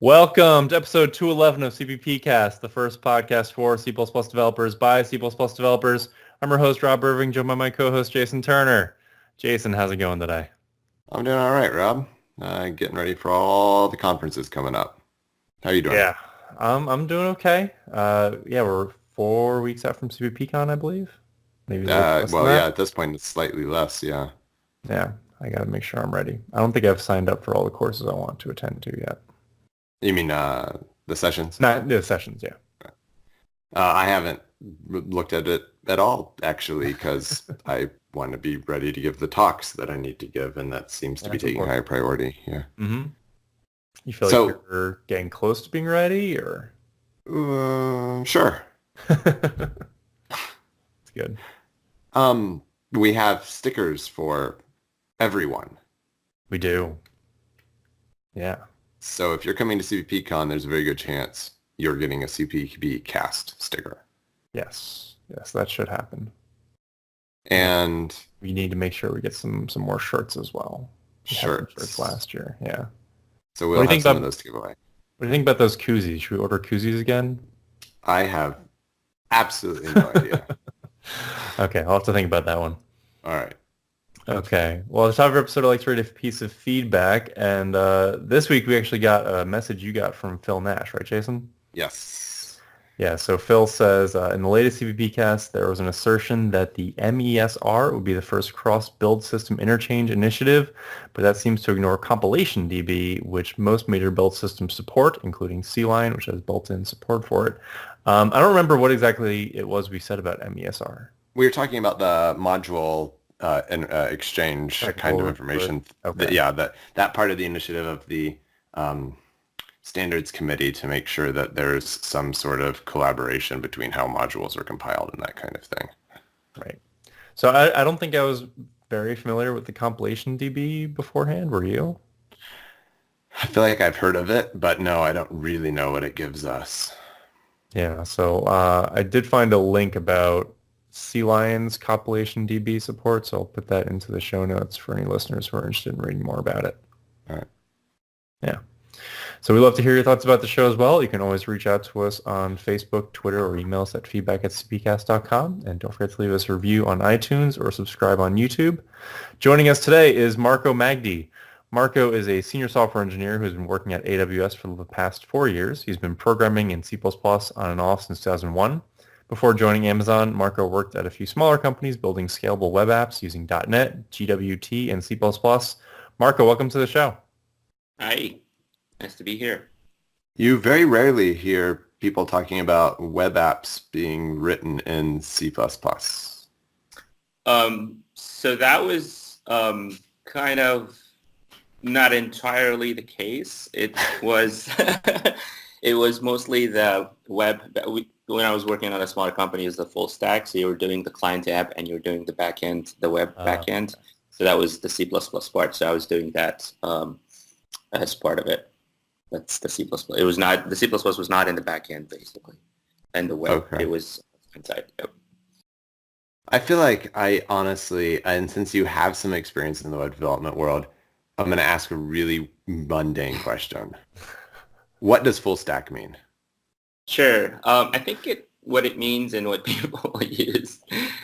Welcome to episode 211 of CppCast, the first podcast for C++ developers by C++ developers. I'm your host, Rob Irving, joined by my co-host, Jason Turner. Jason, how's it going today? I'm doing all right, Rob. Getting ready for all the conferences coming up. How are you doing? Yeah, I'm doing okay. We're 4 weeks out from CppCon, I believe. Maybe less than that. At this point, it's slightly less, yeah. Yeah, I got to make sure I'm ready. I don't think I've signed up for all the courses I want to attend to yet. You mean the sessions? Not the sessions, yeah. I haven't looked at it at all, actually, because I want to be ready to give the talks that I need to give, and that seems to be taking higher priority. Yeah. Mm-hmm. You feel like you're getting close to being ready, or? Sure. It's good. We have stickers for everyone. We do. Yeah. So if you're coming to CppCon, there's a very good chance you're getting a CppCast sticker. Yes, that should happen. And we need to make sure we get some more shirts as well. Shirts last year, yeah. So we'll have some of those to give away. What do you think about those koozies? Should we order koozies again? I have absolutely no idea. Okay, I'll have to think about that one. All right. Okay. Well, at the top of our episode, I'd like to read a piece of feedback. And this week, we actually got a message you got from Phil Nash, right, Jason? Yes. Yeah, so Phil says, in the latest CppCast, there was an assertion that the MESR would be the first cross-build system interchange initiative, but that seems to ignore compilation DB, which most major build systems support, including C-Line, which has built-in support for it. I don't remember what exactly it was we said about MESR. We were talking about the module exchange kind of information. Okay. That part of the initiative of the standards committee to make sure that there's some sort of collaboration between how modules are compiled and that kind of thing. Right. So I don't think I was very familiar with the compilation DB beforehand. Were you? I feel like I've heard of it, but no, I don't really know what it gives us. Yeah. So I did find a link about C-Lion's compilation DB support, so I'll put that into the show notes for any listeners who are interested in reading more about it. All right. Yeah. So we'd love to hear your thoughts about the show as well. You can always reach out to us on Facebook, Twitter, or email us at feedback@cppcast.com. And don't forget to leave us a review on iTunes or subscribe on YouTube. Joining us today is Marco Magdy. Marco is a senior software engineer who's been working at AWS for the past 4 years. He's been programming in C++ on and off since 2001. Before joining Amazon, Marco worked at a few smaller companies building scalable web apps using .NET, GWT, and C++. Marco, welcome to the show. Hi. Nice to be here. You very rarely hear people talking about web apps being written in C++. So that was kind of not entirely the case. It was it was mostly the web. When I was working on a smaller company, it was the full stack. So you were doing the client app and you were doing the backend, the web backend. So that was the C++ part. So I was doing that as part of it. That's the C++. It was not, the C++ was not in the backend basically, and the web It was inside. Yep. I feel like I honestly, and since you have some experience in the web development world, I'm going to ask a really mundane question. What does full stack mean? Sure. I think what it means and what people use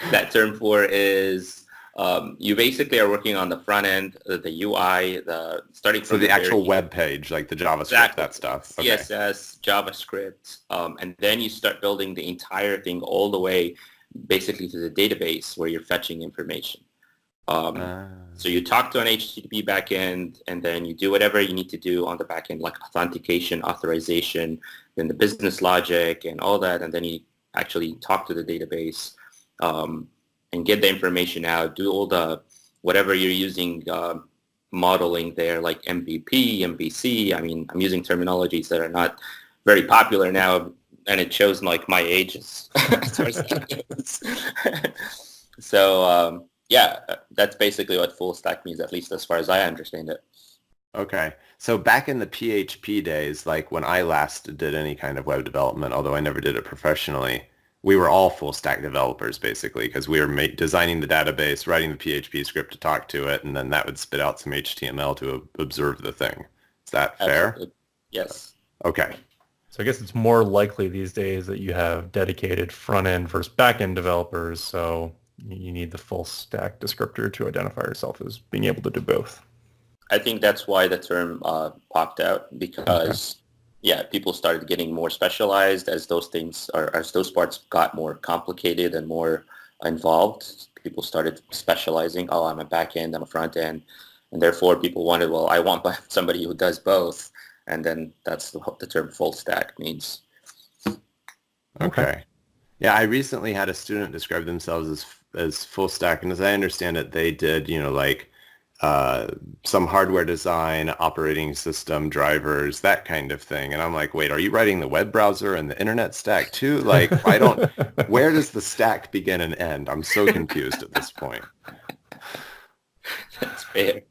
that term for is you basically are working on the front end, the UI, starting from the actual web page, like the JavaScript, exactly. That stuff. Okay. CSS, JavaScript, and then you start building the entire thing all the way basically to the database where you're fetching information. So you talk to an HTTP backend, and then you do whatever you need to do on the backend, like authentication, authorization, then the business logic and all that, and then you actually talk to the database and get the information out, do all the whatever you're using modeling there, like MVP, MVC. I mean, I'm using terminologies that are not very popular now, and it shows like my age as far as that goes. So that's basically what full stack means, at least as far as I understand it. Okay. So back in the PHP days, like when I last did any kind of web development, although I never did it professionally, we were all full stack developers basically, because we were designing the database, writing the PHP script to talk to it, and then that would spit out some HTML to observe the thing. Is that fair? Absolutely. Yes. Okay. So I guess it's more likely these days that you have dedicated front-end versus back-end developers, so you need the full stack descriptor to identify yourself as being able to do both. I think that's why the term popped out, because people started getting more specialized as those things are, as those parts got more complicated and more involved. People started specializing. Oh, I'm a back end, I'm a front end, and therefore people wanted, well, I want somebody who does both, and then that's the term full stack means. Okay. Yeah, I recently had a student describe themselves as full stack, and as I understand it, they did, like some hardware design, operating system, drivers, that kind of thing. And I'm like, wait, are you writing the web browser and the internet stack too? Like, where does the stack begin and end? I'm so confused at this point. That's fair.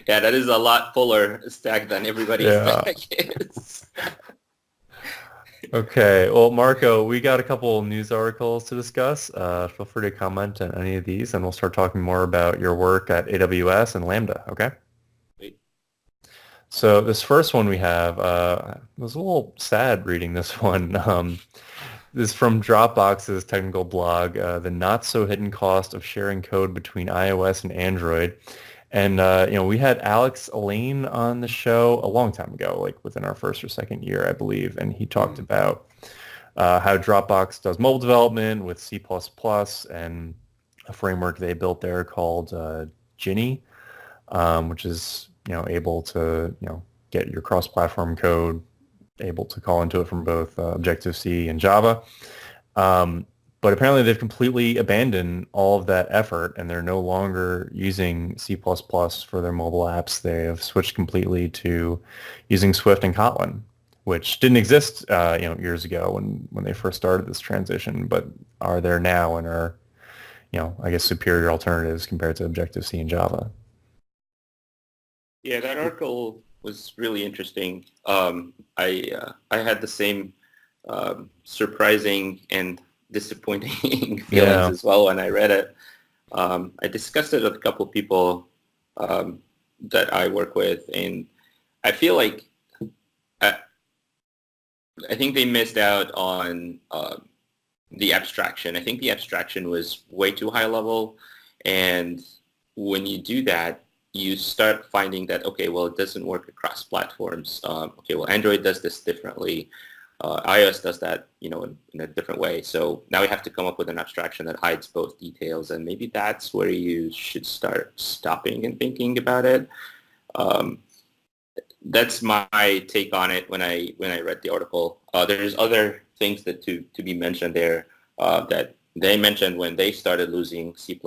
Yeah, that is a lot fuller stack than everybody's stack is. Okay, well, Marco, we got a couple news articles to discuss. Feel free to comment on any of these, and we'll start talking more about your work at AWS and Lambda, okay? Great. So this first one we have, I was a little sad reading this one. This is from Dropbox's technical blog, the not-so-hidden cost of sharing code between iOS and Android. And, we had Alex Elaine on the show a long time ago, like within our first or second year, I believe. And he talked about how Dropbox does mobile development with C++ and a framework they built there called Ginny, which is, able to, get your cross-platform code, able to call into it from both Objective-C and Java. But apparently they've completely abandoned all of that effort, and they're no longer using C++ for their mobile apps. They have switched completely to using Swift and Kotlin, which didn't exist years ago when they first started this transition, but are there now and are, I guess, superior alternatives compared to Objective-C and Java. Yeah, that article was really interesting. I had the same surprising and disappointing feelings as well when I read it. I discussed it with a couple of people that I work with, and I feel like I think they missed out on the abstraction. I think the abstraction was way too high level, and when you do that, you start finding that, okay, well, it doesn't work across platforms. Okay, well, Android does this differently. iOS does that, in a different way. So now we have to come up with an abstraction that hides both details, and maybe that's where you should start stopping and thinking about it. That's my take on it when I read the article. There's other things that to be mentioned there that they mentioned when they started losing C++.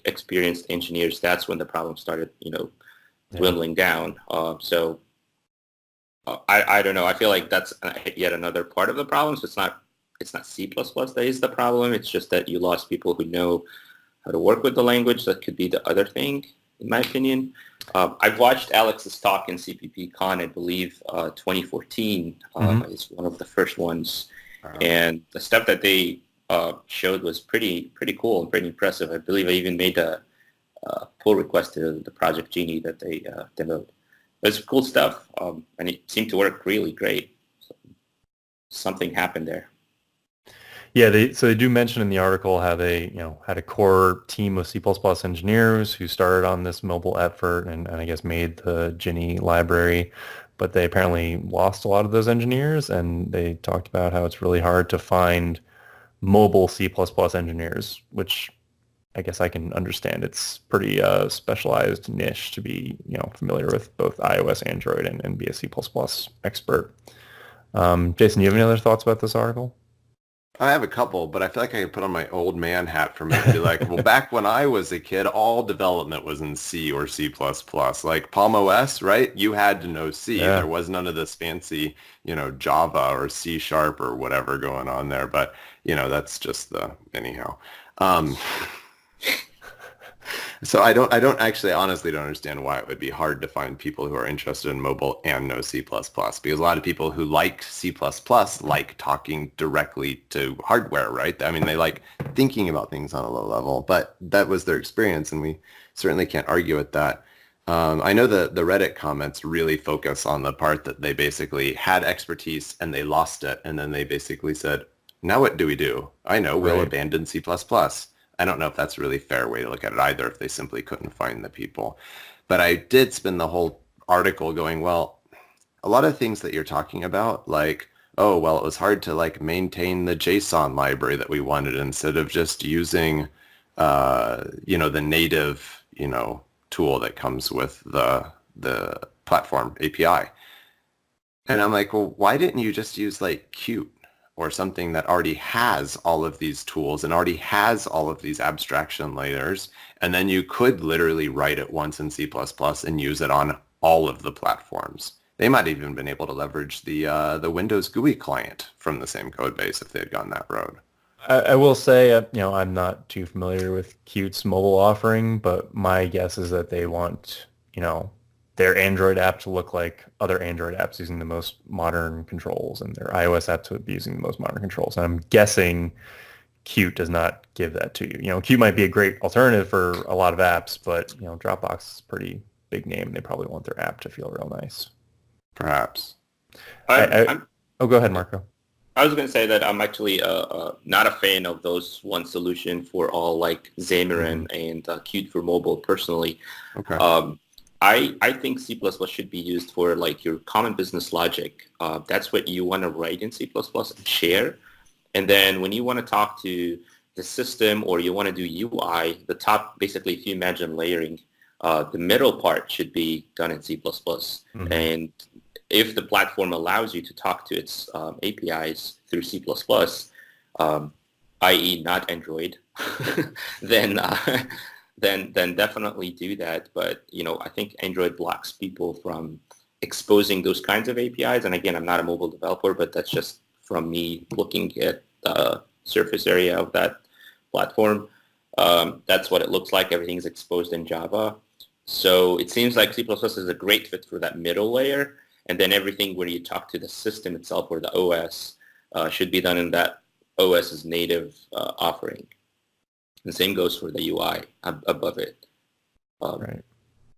Experienced engineers. That's when the problem started, dwindling down. I don't know. I feel like that's yet another part of the problem. So it's not C++ that is the problem. It's just that you lost people who know how to work with the language. That could be the other thing, in my opinion. I've watched Alex's talk in CppCon, I believe, 2014. It's one of the first ones. And the stuff that they showed was pretty cool and pretty impressive. I believe I even made a pull request to the project Genie that they demoed. It's cool stuff, and it seemed to work really great. So something happened there. Yeah, they do mention in the article how they had a core team of C++ engineers who started on this mobile effort and I guess made the Ginny library, but they apparently lost a lot of those engineers, and they talked about how it's really hard to find mobile C++ engineers, which I guess I can understand. It's pretty specialized niche to be familiar with both iOS, Android, and be a C++ expert. Jason, you have any other thoughts about this article? I have a couple, but I feel like I could put on my old man hat for me and be like, well, back when I was a kid, all development was in C or C++. Like Palm OS, right? You had to know C. Yeah. There was none of this fancy, Java or C# or whatever going on there. But, that's just anyhow. So I honestly don't understand why it would be hard to find people who are interested in mobile and know C++, because a lot of people who like C++ like talking directly to hardware, right? I mean, they like thinking about things on a low level, but that was their experience, and we certainly can't argue with that. I know the Reddit comments really focus on the part that they basically had expertise and they lost it, and then they basically said, now what do we do? I know, we'll abandon C++. I don't know if that's a really fair way to look at it either, if they simply couldn't find the people. But I did spend the whole article going, well, a lot of things that you're talking about, like, oh, well, it was hard to like maintain the JSON library that we wanted instead of just using, the native, tool that comes with the platform API. And I'm like, well, why didn't you just use like Qt or something that already has all of these tools and already has all of these abstraction layers, and then you could literally write it once in C++ and use it on all of the platforms. They might have even been able to leverage the Windows GUI client from the same code base if they had gone that road. I will say, I'm not too familiar with Qt's mobile offering, but my guess is that they want, their Android app to look like other Android apps using the most modern controls and their iOS app to be using the most modern controls. And I'm guessing Qt does not give that to you. Qt might be a great alternative for a lot of apps, but, Dropbox is a pretty big name, and they probably want their app to feel real nice. Perhaps. Oh, go ahead, Marco. I was going to say that I'm actually not a fan of those one solution for all, like Xamarin and Qt for mobile personally. Okay. I think C++ should be used for like your common business logic. That's what you want to write in C++ and share. And then when you want to talk to the system or you want to do UI, the top, basically if you imagine layering, the middle part should be done in C++. And if the platform allows you to talk to its APIs through C++, i.e. not Android, then definitely do that. But, I think Android blocks people from exposing those kinds of APIs. And again, I'm not a mobile developer, but that's just from me looking at the surface area of that platform. That's what it looks like. Everything's exposed in Java. So it seems like C++ is a great fit for that middle layer. And then everything where you talk to the system itself or the OS should be done in that OS's native offering. The same goes for the UI above it. Right.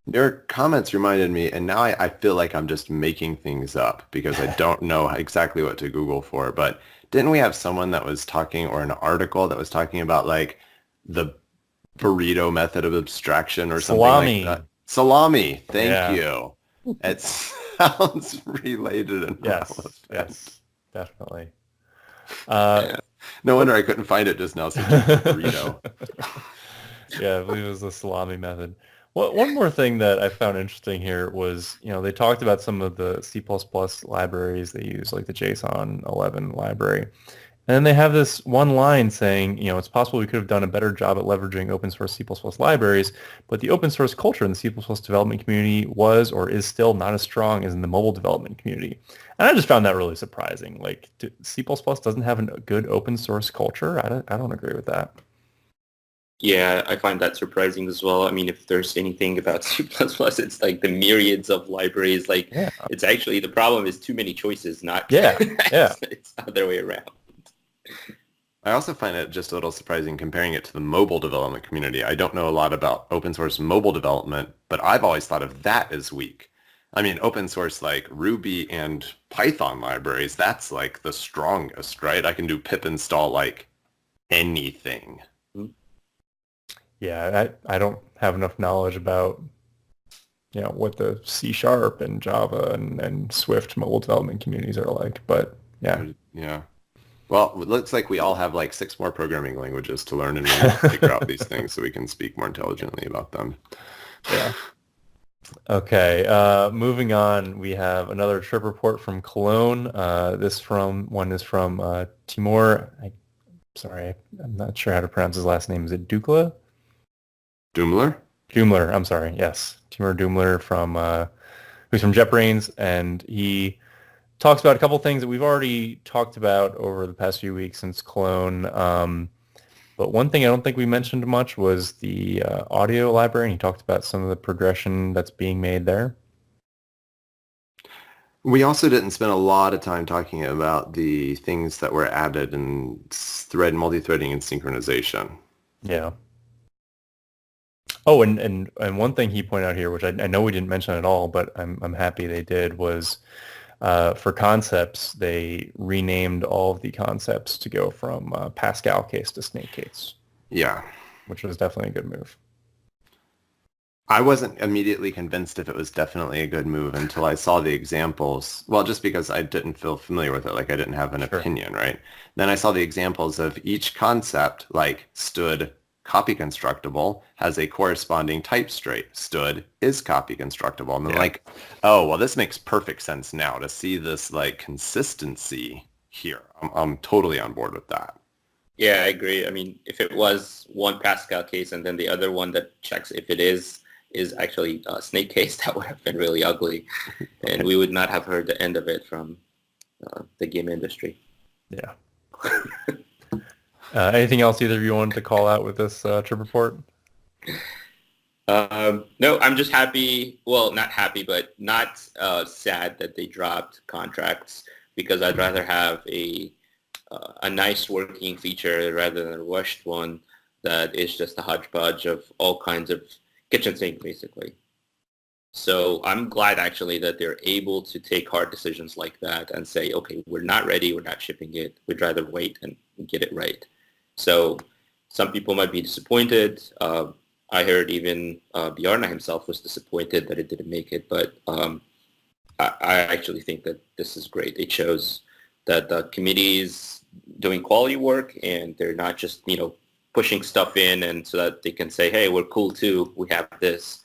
Your comments reminded me, and now I feel like I'm just making things up because I don't know exactly what to Google for, but didn't we have someone that was talking, or an article that was talking about like the burrito method of abstraction or something like that? Salami. Thank you. It sounds related and relevant. Yes, definitely. No wonder I couldn't find it just now. So burrito. Yeah, I believe it was the salami method. Well, one more thing that I found interesting here was, they talked about some of the C++ libraries they use, like the JSON 11 library. And then they have this one line saying, it's possible we could have done a better job at leveraging open source C++ libraries, but the open source culture in the C++ development community was or is still not as strong as in the mobile development community. And I just found that really surprising. Like, C++ doesn't have a good open source culture? I don't agree with that. Yeah, I find that surprising as well. I mean, if there's anything about C++, it's like the myriads of libraries. Like, it's actually, the problem is too many choices, not it's the other way around. I also find it just a little surprising comparing it to the mobile development community. I don't know a lot about open source mobile development, but I've always thought of that as weak. I mean, open source like Ruby and Python libraries, that's like the strongest, right? I can do pip install like anything. Yeah, I don't have enough knowledge about, what the C# and Java and Swift mobile development communities are like, but yeah. Yeah. Well, it looks like we all have like 6 more programming languages to learn and we need to figure out these things so we can speak more intelligently about them. Yeah. Okay. Moving on, we have another trip report from Cologne. One is from Timur. I'm not sure how to pronounce his last name. Is it Dukla? Doomler? Doomler. I'm sorry. Yes, Timur Doomler who's from JetBrains, and he talks about a couple things that we've already talked about over the past few weeks since Cologne. But one thing I don't think we mentioned much was the audio library, and he talked about some of the progression that's being made there. We also didn't spend a lot of time talking about the things that were added in multithreading and synchronization. Yeah. Oh, and one thing he pointed out here, which I know we didn't mention at all, but I'm happy they did, was for concepts, they renamed all of the concepts to go from Pascal case to snake case, Yeah. which was definitely a good move. I wasn't immediately convinced if it was definitely a good move until I saw the examples. Well, just because I didn't feel familiar with it, like I didn't have an opinion, right? Then I saw the examples of each concept, like stood copy constructible has a corresponding type trait. Stood is copy constructible. And then like, oh, well, this makes perfect sense now to see this like consistency here. I'm totally on board with that. Yeah, I agree. I mean, if it was one Pascal case and then the other one that checks if it is actually a snake case, that would have been really ugly, and we would not have heard the end of it from the game industry. Yeah. Anything else either of you wanted to call out with this trip report? No, I'm just happy. Well, not happy, but not sad that they dropped contracts, because I'd rather have a nice working feature rather than a rushed one that is just a hodgepodge of all kinds of kitchen sink, basically. So I'm glad actually that they're able to take hard decisions like that and say, okay, we're not ready, we're not shipping it, we'd rather wait and get it right. So some people might be disappointed. I heard even Bjarne himself was disappointed that it didn't make it, but I actually think that this is great. It shows that the committee is doing quality work and they're not just, pushing stuff in and so that they can say, hey, we're cool too, we have this.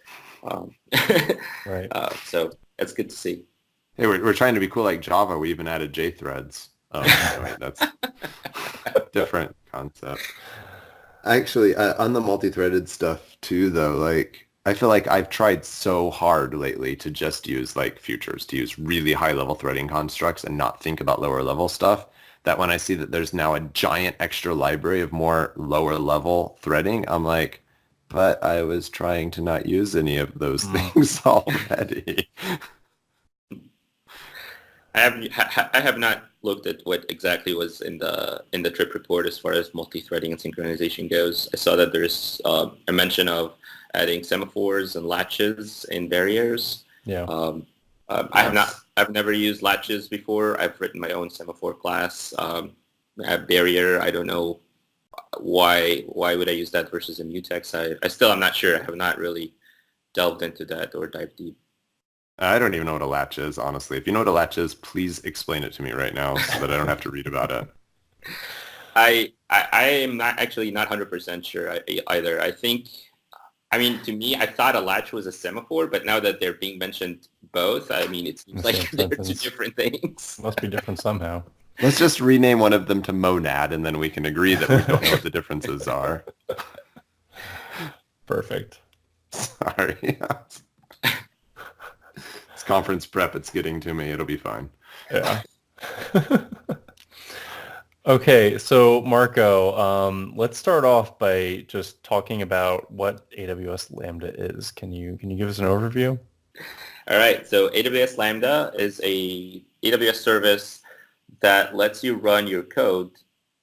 Right. So that's good to see. Hey, we're trying to be cool like Java. We even added JThreads. Wait, that's a different concept. Actually, on the multi-threaded stuff too, though, like I feel like I've tried so hard lately to just use like futures, to use really high-level threading constructs and not think about lower-level stuff, that when I see that there's now a giant extra library of more lower-level threading, I'm like, but I was trying to not use any of those things already. I have not looked at what exactly was in the trip report as far as multi-threading and synchronization goes. I saw that there's a mention of adding semaphores and latches and barriers. Yeah. I've never used latches before. I've written my own semaphore class. I have barrier. I don't know why would I use that versus a mutex. I'm not sure. I have not really delved into that or dived deep. I don't even know what a latch is, honestly. If you know what a latch is, please explain it to me right now so that I don't have to read about it. I am not 100% sure either. To me, I thought a latch was a semaphore, but now that they're being mentioned both, it seems like they're two different things. Must be different somehow. Let's just rename one of them to monad, and then we can agree that we don't know what the differences are. Perfect. Sorry. It's conference prep. It's getting to me. It'll be fine. Yeah. Okay, so Marco, let's start off by just talking about what AWS Lambda is. Can you give us an overview? All right. So AWS Lambda is a AWS service that lets you run your code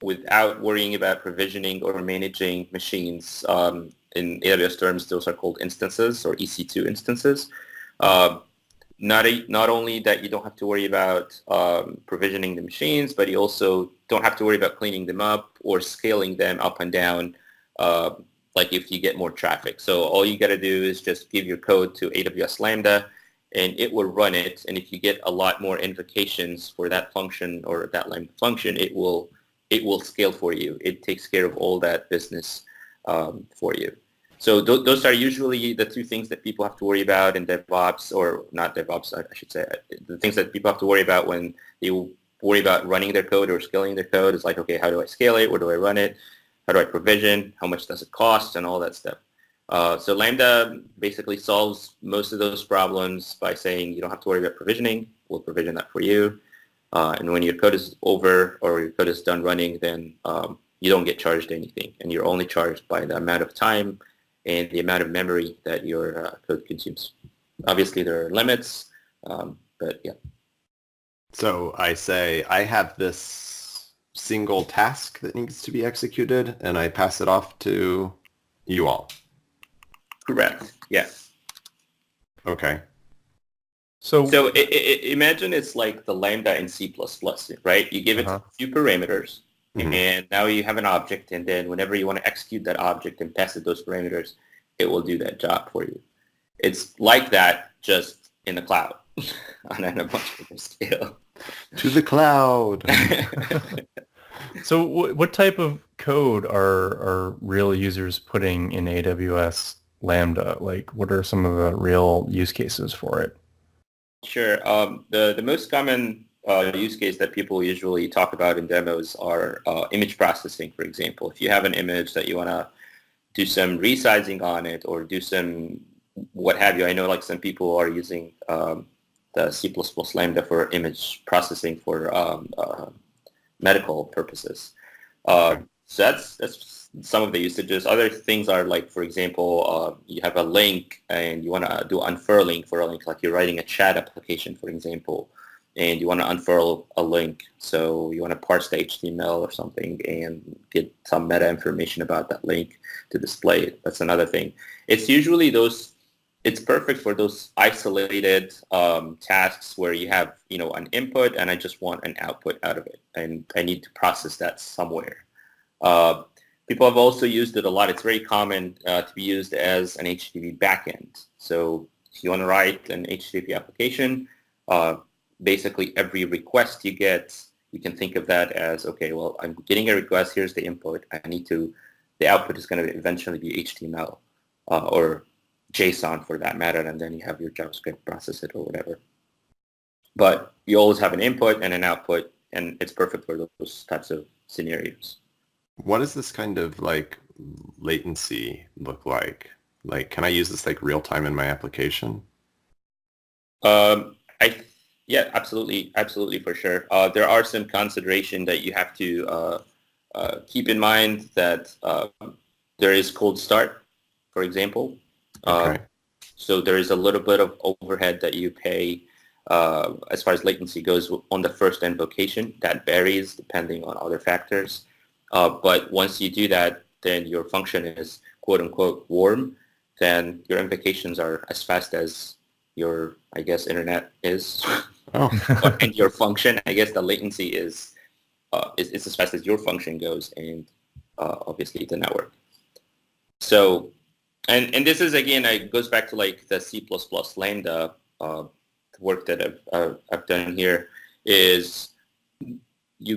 without worrying about provisioning or managing machines. In AWS terms, those are called instances or EC2 instances. Not only that you don't have to worry about provisioning the machines, but you also don't have to worry about cleaning them up or scaling them up and down, like if you get more traffic. So all you got to do is just give your code to AWS Lambda, and it will run it. And if you get a lot more invocations for that function or that Lambda function, it will scale for you. It takes care of all that business for you. So those are usually the two things that people have to worry about in DevOps, or not DevOps, I should say. The things that people have to worry about when they worry about running their code or scaling their code is like, okay, how do I scale it? Where do I run it? How do I provision? How much does it cost? And all that stuff. So Lambda basically solves most of those problems by saying you don't have to worry about provisioning. We'll provision that for you. And when your code is over or your code is done running, then you don't get charged anything. And you're only charged by the amount of time and the amount of memory that your code consumes. Obviously, there are limits, but yeah. So I say I have this single task that needs to be executed, and I pass it off to you all. Correct. Yeah. Okay. So Imagine it's like the Lambda in C++, right? You give it a few parameters, and now you have an object, and then whenever you want to execute that object and pass it those parameters, it will do that job for you. It's like that, just in the cloud on a much bigger scale. To the cloud. So what type of code are real users putting in AWS Lambda? Like, what are some of the real use cases for it? Sure. The most common use case that people usually talk about in demos are image processing, for example. If you have an image that you want to do some resizing on it or do some what have you. I know like some people are using the C++ Lambda for image processing for medical purposes. So that's some of the usages. Other things are like, for example, you have a link and you want to do unfurling for a link, like you're writing a chat application, for example, and you want to unfurl a link. So you want to parse the HTML or something and get some meta information about that link to display it. That's another thing. It's usually it's perfect for those isolated tasks where you have, an input and I just want an output out of it and I need to process that somewhere. People have also used it a lot. It's very common to be used as an HTTP backend. So if you want to write an HTTP application, basically every request you get, you can think of that as, okay, well, I'm getting a request. Here's the input. The output is going to eventually be HTML or JSON for that matter, and then you have your JavaScript process it or whatever. But you always have an input and an output, and it's perfect for those types of scenarios. What does this kind of like latency look like? Like, can I use this like real time in my application? Yeah, absolutely for sure. There are some consideration that you have to keep in mind that there is cold start, for example. Okay. So there is a little bit of overhead that you pay as far as latency goes on the first invocation. That varies depending on other factors. But once you do that, then your function is quote unquote warm. Then your invocations are as fast as your, I guess, internet is. Oh. And your function, I guess the latency is as fast as your function goes and obviously the network. So, and this is, again, it goes back to like the C++ Lambda work that I've done here is you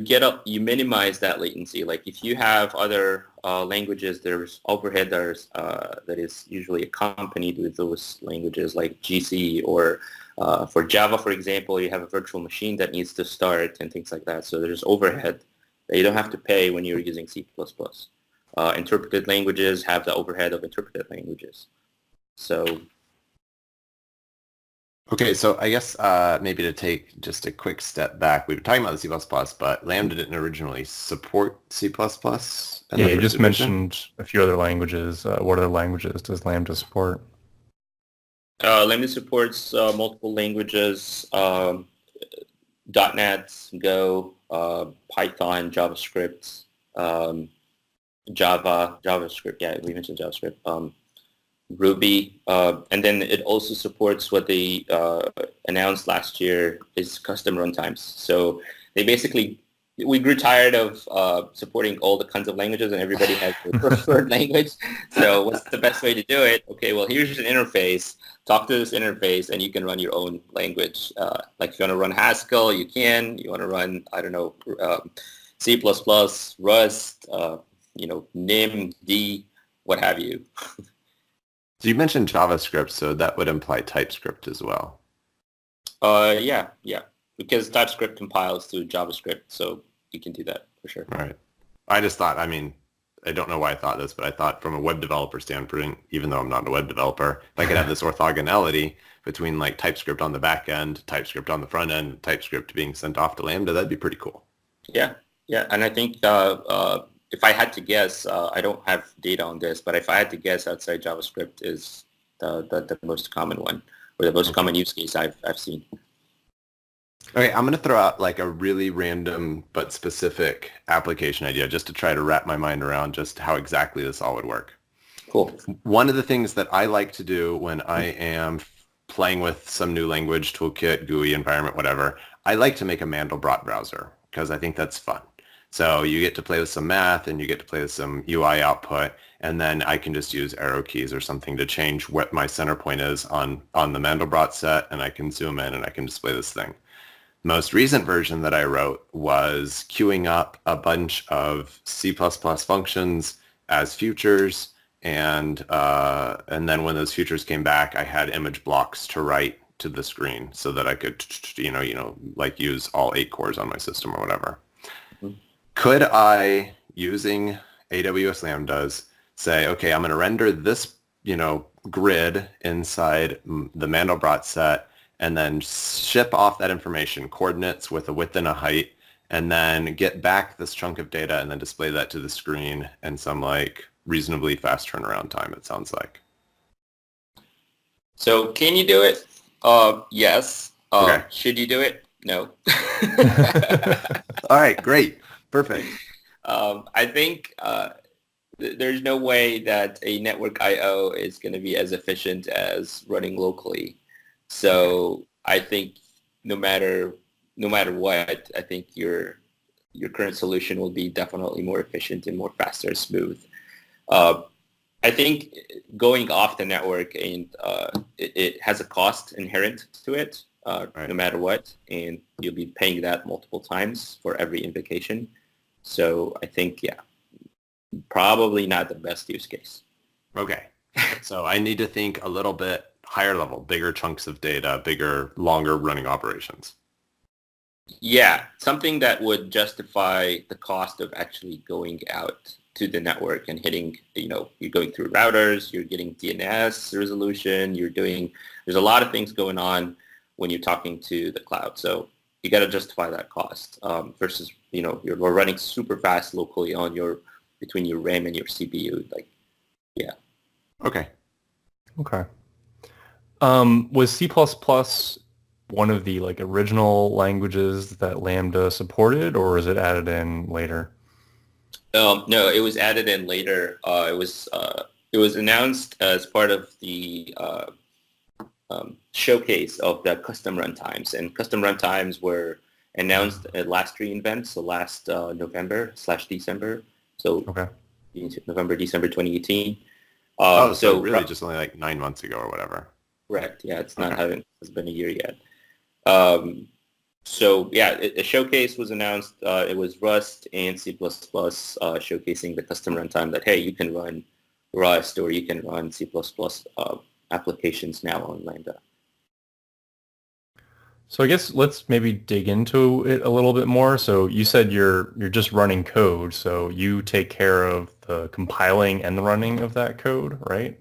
minimize that latency. Like if you have other languages, there's overhead that is usually accompanied with those languages like GC or for Java, for example, you have a virtual machine that needs to start and things like that. So there's overhead that you don't have to pay when you're using C++. Interpreted languages have the overhead of interpreted languages. So. Okay, so I guess maybe to take just a quick step back, we were talking about the C++, but Lambda didn't originally support C++. Yeah, you just mentioned a few other languages. What other languages does Lambda support? Lambda supports multiple languages, .NET, Go, Python, JavaScript, JavaScript, yeah, we mentioned JavaScript, Ruby, and then it also supports what they announced last year is custom runtimes. So they basically, we grew tired of supporting all the kinds of languages and everybody has their preferred language. So what's the best way to do it? Okay, well, here's an interface. Talk to this interface and you can run your own language. Like if you want to run Haskell, you can. You want to run, I don't know, C++, Rust, NIM, D, what have you. So you mentioned JavaScript, so that would imply TypeScript as well. Yeah, because TypeScript compiles to JavaScript, so you can do that for sure. Right. I just thought, I don't know why I thought this, but I thought from a web developer standpoint, even though I'm not a web developer, if I could have this orthogonality between like TypeScript on the back end, TypeScript on the front end, TypeScript being sent off to Lambda, that'd be pretty cool. Yeah, and I think if I had to guess, I don't have data on this, but if I had to guess, I'd say JavaScript is the most common one, or the most common use case I've seen. Okay, I'm going to throw out like a really random but specific application idea just to try to wrap my mind around just how exactly this all would work. Cool. One of the things that I like to do when I am playing with some new language, toolkit, GUI environment, whatever, I like to make a Mandelbrot browser because I think that's fun. So you get to play with some math and you get to play with some UI output, and then I can just use arrow keys or something to change what my center point is on the Mandelbrot set, and I can zoom in and I can display this thing. Most recent version that I wrote was queuing up a bunch of C++ functions as futures, and then when those futures came back, I had image blocks to write to the screen so that I could like use all 8 cores on my system or whatever. Mm-hmm. Could I, using AWS Lambdas, say, okay, I'm going to render this grid inside the Mandelbrot set, and then ship off that information, coordinates with a width and a height, and then get back this chunk of data and then display that to the screen in some like reasonably fast turnaround time, it sounds like. So can you do it? Yes. Okay. Should you do it? No. All right, great. Perfect. I think there's no way that a network I/O is going to be as efficient as running locally. So I think no matter what, I think your current solution will be definitely more efficient and more faster, smooth. I think going off the network and it has a cost inherent to it, right, no matter what, and you'll be paying that multiple times for every invocation. So I think, yeah, probably not the best use case. Okay. So I need to think a little bit higher level, bigger chunks of data, bigger, longer running operations. Yeah, something that would justify the cost of actually going out to the network and hitting, you're going through routers, you're getting DNS resolution, there's a lot of things going on when you're talking to the cloud. So you got to justify that cost versus, we're running super fast locally between your RAM and your CPU. Like, yeah. Okay. Was C++ one of the original languages that Lambda supported, or is it added in later? No, it was added in later. It was announced as part of the showcase of the custom runtimes, and custom runtimes were announced at last reInvent, so last November/December. So okay. November, December 2018. So really just only 9 months ago or whatever. Correct. Yeah, it's been a year yet. So yeah, a showcase was announced. It was Rust and C++ showcasing the custom runtime that, hey, you can run Rust or you can run C++ applications now on Lambda. So I guess let's maybe dig into it a little bit more. So you said you're just running code, so you take care of the compiling and the running of that code, right?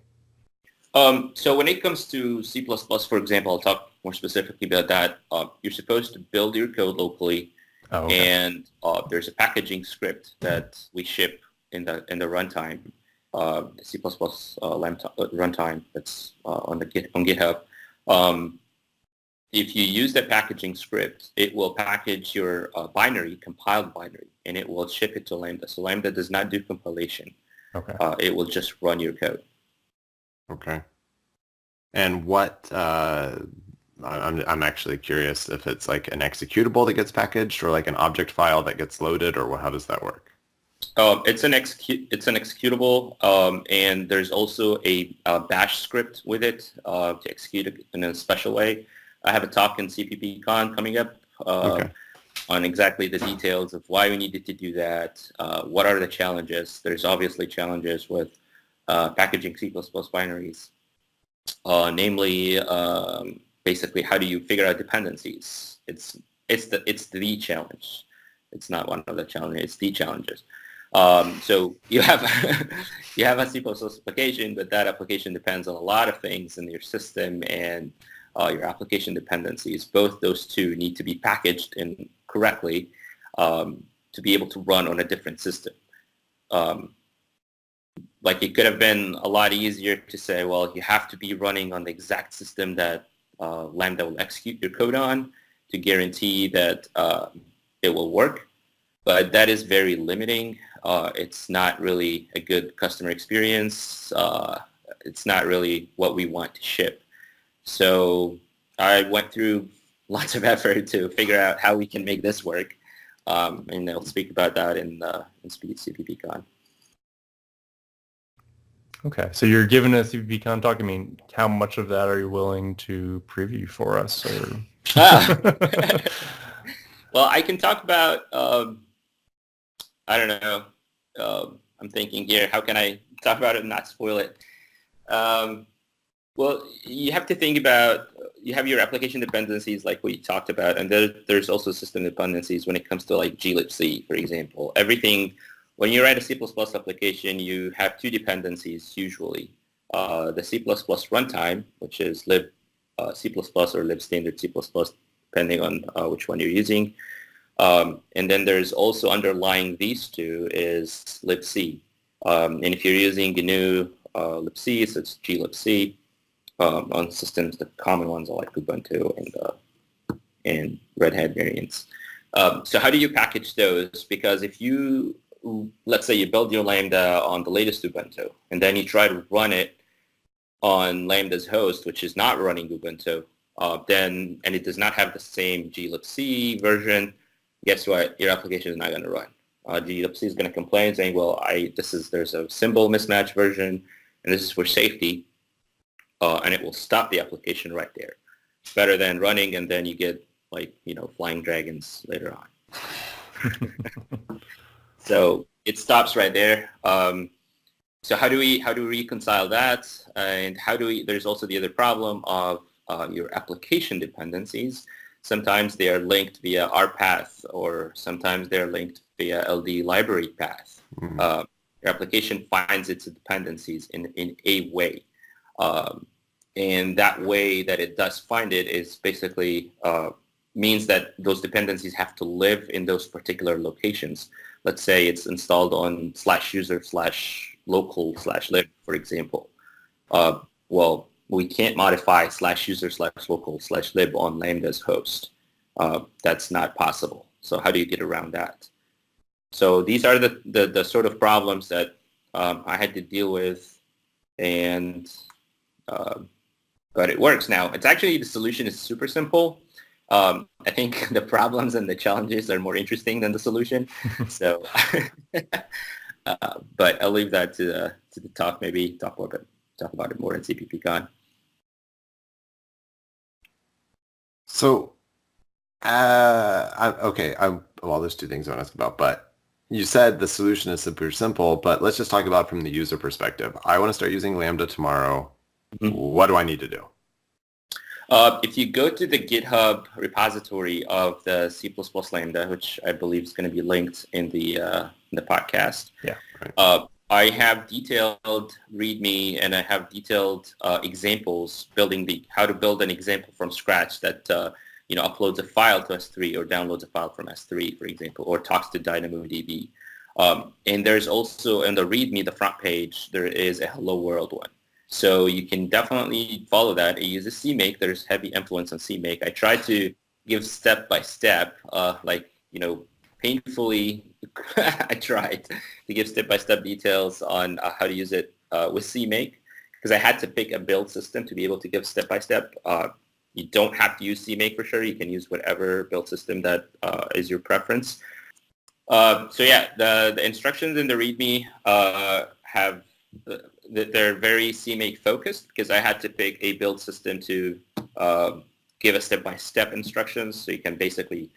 So when it comes to C++, for example, I'll talk more specifically about that. You're supposed to build your code locally, and there's a packaging script that we ship in the runtime, C++ runtime that's on GitHub. If you use that packaging script, it will package your compiled binary, and it will ship it to Lambda. So Lambda does not do compilation. Okay. It will just run your code. Okay. And what, I'm actually curious if it's like an executable that gets packaged or like an object file that gets loaded, or how does that work? It's an executable, and there's also a bash script with it to execute it in a special way. I have a talk in CppCon coming up on exactly the details of why we needed to do that. What are the challenges? There's obviously challenges with packaging C++ binaries, namely, basically, how do you figure out dependencies? It's the challenge. It's not one of the challenges. It's the challenges. So you have a C++ application, but that application depends on a lot of things in your system and your application dependencies. Both those two need to be packaged in correctly to be able to run on a different system. Like it could have been a lot easier to say, well, you have to be running on the exact system that Lambda will execute your code on to guarantee that it will work. but that is very limiting. It's not really a good customer experience. It's not really what we want to ship. So I went through lots of effort to figure out how we can make this work. And I'll speak about that in CppCon. Okay, so you're giving a CppCon talk. I mean, how much of that are you willing to preview for us? Or... Well, I can talk about, I don't know, I'm thinking here, how can I talk about it and not spoil it? Well, you have to think about, you have your application dependencies like we talked about, and there's also system dependencies when it comes to like glibc, for example. Everything, when you write a C++ application, you have two dependencies usually. The C++ runtime, which is lib C++ or lib standard C++, depending on which one you're using. And then there's also underlying these two is libc. And if you're using GNU libc, so it's glibc. On systems, the common ones are like Ubuntu and Red Hat variants. So how do you package those? Because if you, let's say you build your Lambda on the latest Ubuntu, and then you try to run it on Lambda's host, which is not running Ubuntu, and it does not have the same glibc version, guess what? Your application is not going to run. glibc is going to complain saying, well, there's a symbol mismatch version, and this is for safety. And it will stop the application right there. It's better than running and then you get like, flying dragons later on. So it stops right there. So how do we reconcile that? And there's also the other problem of your application dependencies. Sometimes they are linked via RPath, or sometimes they're linked via LD library path. Your application finds its dependencies in a way. And that way that it does find it is basically means that those dependencies have to live in those particular locations. Let's say it's installed on /user/local/lib, for example. Well, we can't modify /user/local/lib on Lambda's host. That's not possible. So how do you get around that? So these are the sort of problems that I had to deal with, and but it works now. It's actually, the solution is super simple. I think the problems and the challenges are more interesting than the solution. So, but I'll leave that to the talk. Maybe talk about it more in CppCon. So, well, there's two things I want to ask about, but you said the solution is super simple, but let's just talk about it from the user perspective. I want to start using Lambda tomorrow. Mm-hmm. What do I need to do? If you go to the GitHub repository of the C++ Lambda, which I believe is going to be linked in the podcast, right. I have detailed README and I have detailed examples how to build an example from scratch that uploads a file to S3 or downloads a file from S3, for example, or talks to DynamoDB. And there's also in the README, the front page, there is a Hello World one. So you can definitely follow that. It uses CMake. There's heavy influence on CMake. I try to give step-by-step, painfully, I tried to give step-by-step details on how to use it with CMake, because I had to pick a build system to be able to give step-by-step. You don't have to use CMake for sure. You can use whatever build system that is your preference. So yeah, the instructions in the README they're very CMake focused, because I had to pick a build system to give a step-by-step instructions, so you can basically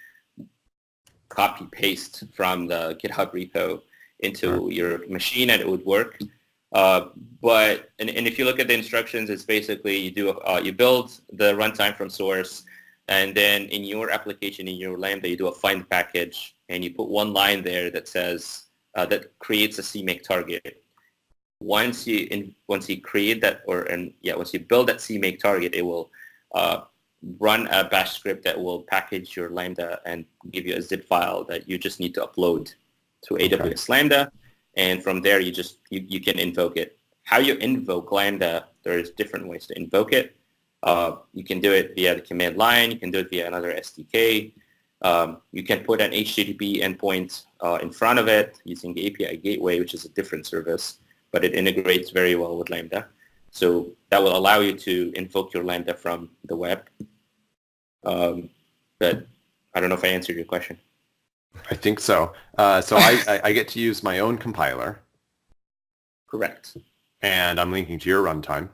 copy-paste from the GitHub repo into your machine and it would work. But if you look at the instructions, it's basically you build the runtime from source, and then in your application, in your Lambda, you do a find package, and you put one line there that says that creates a CMake target. Once you create that, once you build that CMake target, it will run a bash script that will package your Lambda and give you a zip file that you just need to upload to AWS Lambda, and from there you can invoke it. How you invoke Lambda, there's different ways to invoke it. You can do it via the command line. You can do it via another SDK. You can put an HTTP endpoint in front of it using the API gateway, which is a different service, but it integrates very well with Lambda. So that will allow you to invoke your Lambda from the web. But I don't know if I answered your question. I think so. So I get to use my own compiler. Correct. And I'm linking to your runtime.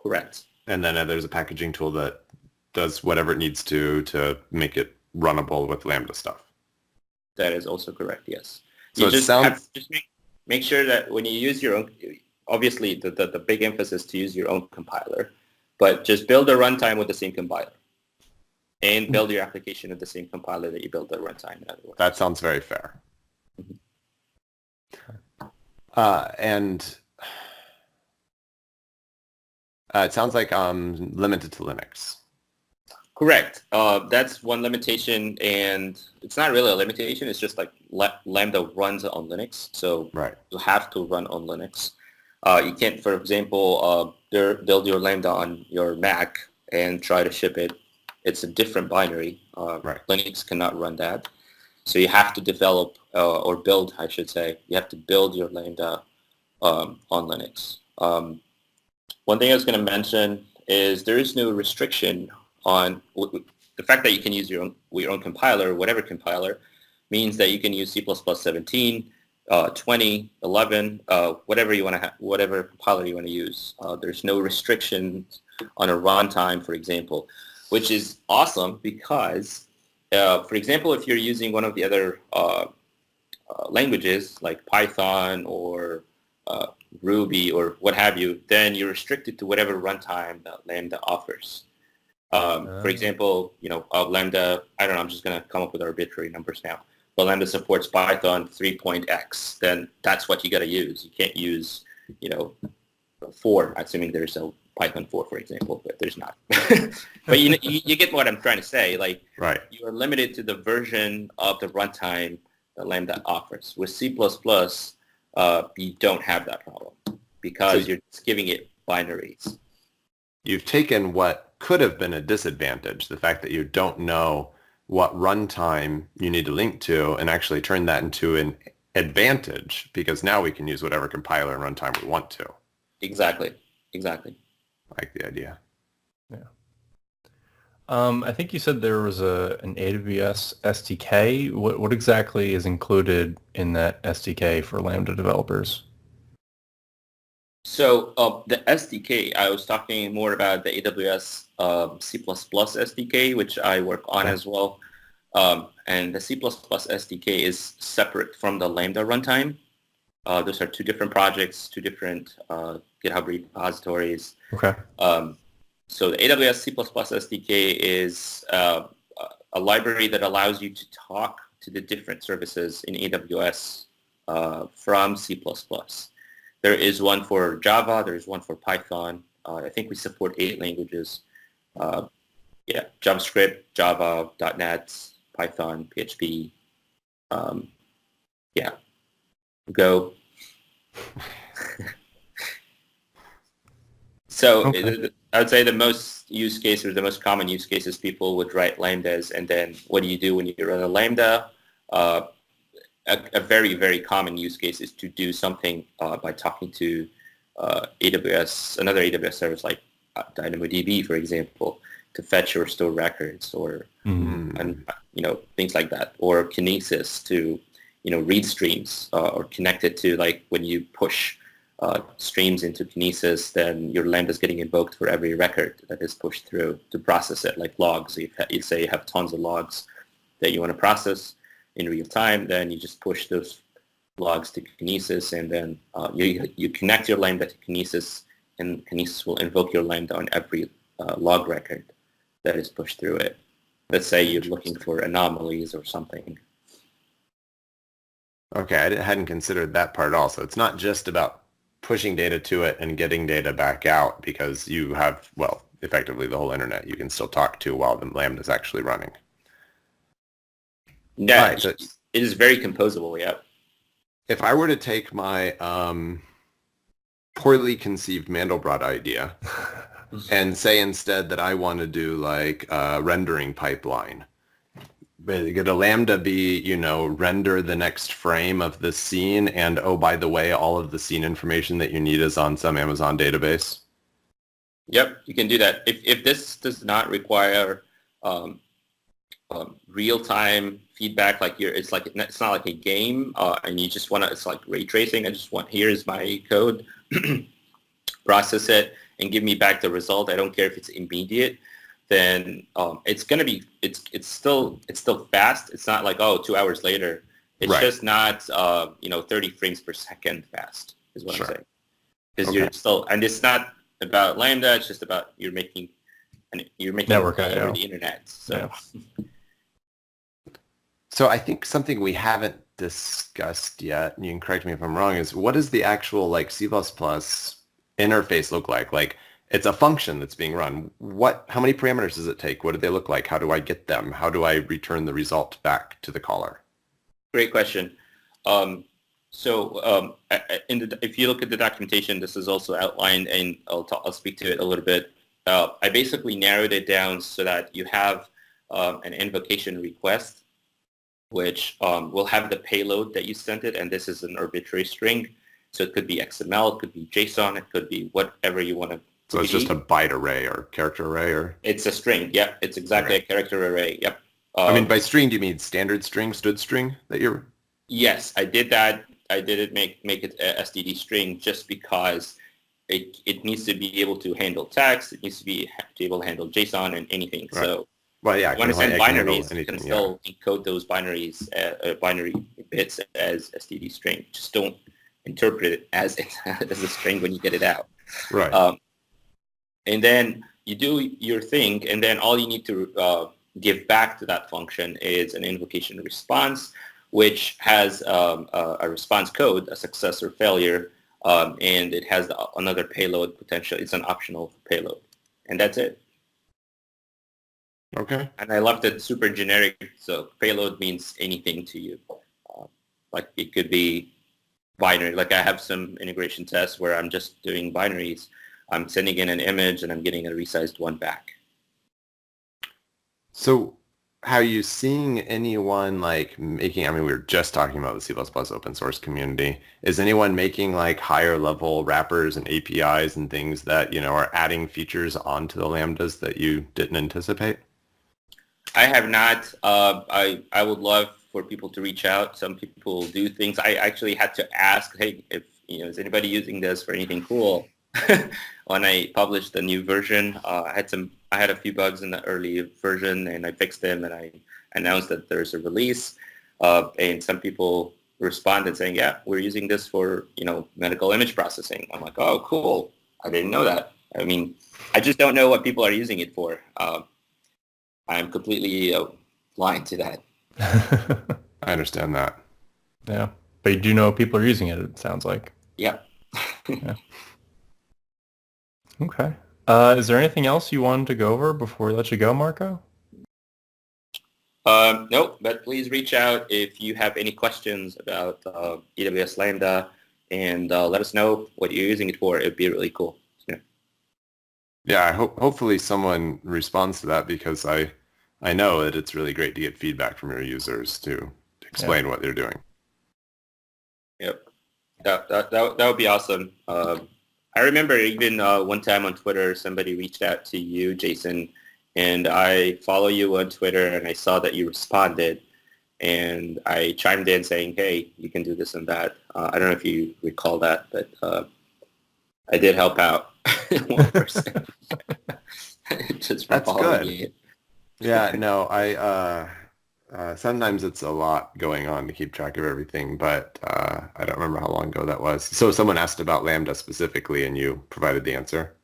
Correct. And then there's a packaging tool that does whatever it needs to make it runnable with Lambda stuff. That is also correct, yes. So you just make sure that when you use your own, obviously the big emphasis to use your own compiler, but just build a runtime with the same compiler. And build your application with the same compiler that you build the runtime, in other words. That sounds very fair. And it sounds like limited to Linux. Correct. That's one limitation, and it's not really a limitation. It's just like Lambda runs on Linux, so you have to run on Linux. You can't, for example, build your Lambda on your Mac and try to ship it. It's a different binary. Linux cannot run that. So you have to develop or build, I should say. You have to build your Lambda on Linux. One thing I was going to mention is there is no restriction on the fact that you can use your own compiler, whatever compiler, means that you can use C++ 17, 20, 11, whatever you want to have, whatever compiler you want to use. There's no restrictions on a runtime, for example, which is awesome because, for example, if you're using one of the other languages like Python or Ruby or what have you, then you're restricted to whatever runtime that Lambda offers. For example, Lambda, I don't know, I'm just going to come up with arbitrary numbers now. But Lambda supports Python 3.x, then that's what you got to use. You can't use, 4, assuming there's a Python 4, for example, but there's not. But you get what I'm trying to say. Like, you are limited to the version of the runtime that Lambda offers. With C++, you don't have that problem because you're just giving it binaries. You've taken what could have been a disadvantage, the fact that you don't know what runtime you need to link to, and actually turn that into an advantage because now we can use whatever compiler and runtime we want to. Exactly. I like the idea. Yeah. I think you said there was an AWS SDK. What exactly is included in that SDK for Lambda developers? So the SDK, I was talking more about the AWS C++ SDK, which I work on as well. And the C++ SDK is separate from the Lambda runtime. Those are two different projects, two different GitHub repositories. Okay. So the AWS C++ SDK is a library that allows you to talk to the different services in AWS from C++. There is one for Java. There is one for Python. I think we support 8 languages. JavaScript, Java, .NET, Python, PHP. Go. So okay. I would say the most use case or the most common use cases people would write Lambdas, and then what do you do when you run a Lambda? A very, very common use case is to do something by talking to AWS, another AWS service like DynamoDB, for example, to fetch or store records or things like that, or Kinesis to read streams or connect it to, like, when you push streams into Kinesis, then your Lambda is getting invoked for every record that is pushed through to process it, like logs. So you say you have tons of logs that you want to process in real time, then you just push those logs to Kinesis, and then you connect your Lambda to Kinesis, and Kinesis will invoke your Lambda on every log record that is pushed through it. Let's say you're looking for anomalies or something. Okay, I hadn't considered that part at all. So it's not just about pushing data to it and getting data back out, because you have, well, effectively the whole internet you can still talk to while the Lambda is actually running. Yeah, right, it is very composable, yeah. If I were to take my poorly conceived Mandelbrot idea and say instead that I want to do like a rendering pipeline, Could a Lambda be, render the next frame of the scene and, oh, by the way, all of the scene information that you need is on some Amazon database? Yep, you can do that. If this does not require real-time feedback, like it's not like a game, and you just want to, it's like ray tracing. I just want, here's my code, process it, and give me back the result. I don't care if it's immediate. Then it's gonna be, it's still fast. It's not like, oh, 2 hours later. It's Right. just not 30 frames per second fast is what Sure. I'm saying. Because you're still, and it's not about Lambda. It's just about you're making Network over I/O. the internet. So So I think something we haven't discussed yet, and you can correct me if I'm wrong, is what does the actual C++ interface look like? Like, it's a function that's being run. How many parameters does it take? What do they look like? How do I get them? How do I return the result back to the caller? great question. If you look at the documentation, this is also outlined, and I'll speak to it a little bit. I basically narrowed it down so that you have an invocation request, which will have the payload that you sent it, and this is an arbitrary string. So it could be XML, it could be JSON, it could be whatever you want to. So it's just a byte array or character array, or? It's a string. Yep, it's exactly a character array. Yep. By string, do you mean standard string, std string that you're? Yes, I did that. I did it make it a STD string just because it needs to be able to handle text. It needs to be able to handle JSON and anything. Right. So when I when I send binaries, you anything, can still encode those binaries, binary bits as STD string. Just don't interpret it as a string when you get it out. Right. And then you do your thing, and then all you need to give back to that function is an invocation response, which has a response code, a success or failure, and it has another payload potential. It's an optional payload, and that's it. Okay. And I left it super generic, so payload means anything to you. Like it could be binary. Like I have some integration tests where I'm just doing binaries. I'm sending in an image and I'm getting a resized one back. So are you seeing anyone making, we were just talking about the C++ open source community. Is anyone making higher level wrappers and APIs and things that, are adding features onto the Lambdas that you didn't anticipate? I have not. I would love for people to reach out. Some people do things. I actually had to ask, hey, if is anybody using this for anything cool? When I published the new version, I had a few bugs in the early version, and I fixed them, and I announced that there's a release. And some people responded saying, yeah, we're using this for medical image processing. I'm like, oh, cool. I didn't know that. I just don't know what people are using it for. I'm completely blind to that. I understand that. Yeah, but you do know people are using it, it sounds like. Yeah. Yeah. Okay. Is there anything else you wanted to go over before we let you go, Marco? Nope, but please reach out if you have any questions about AWS Lambda, and let us know what you're using it for. It'd be really cool. Yeah, hopefully someone responds to that, because I know that it's really great to get feedback from your users to explain what they're doing. Yep. That would be awesome. I remember even one time on Twitter, somebody reached out to you, Jason, and I follow you on Twitter, and I saw that you responded, and I chimed in saying, hey, you can do this and that. I don't know if you recall that, but I did help out one person. Just for That's following good. me. Yeah, no, sometimes it's a lot going on to keep track of everything, but I don't remember how long ago that was. So someone asked about Lambda specifically, and you provided the answer?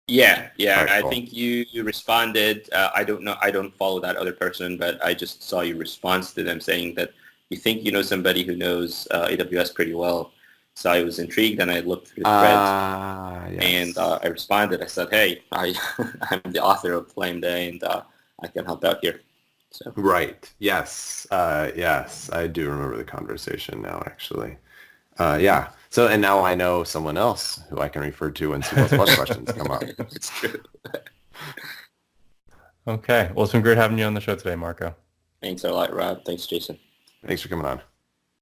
Yeah. Right, cool. I think you responded. I don't know. I don't follow that other person, but I just saw your response to them saying that you think you know somebody who knows AWS pretty well. So I was intrigued, and I looked through the threads, Yes. and I responded. I said, hey, I'm the author of Lambda, and I can help out here. So. Right. Yes. Yes. I do remember the conversation now, actually. Yeah. So, and now I know someone else who I can refer to when C++ questions come up. It's true. Okay. Well, it's been great having you on the show today, Marco. Thanks a lot, Rob. Thanks, Jason. Thanks for coming on.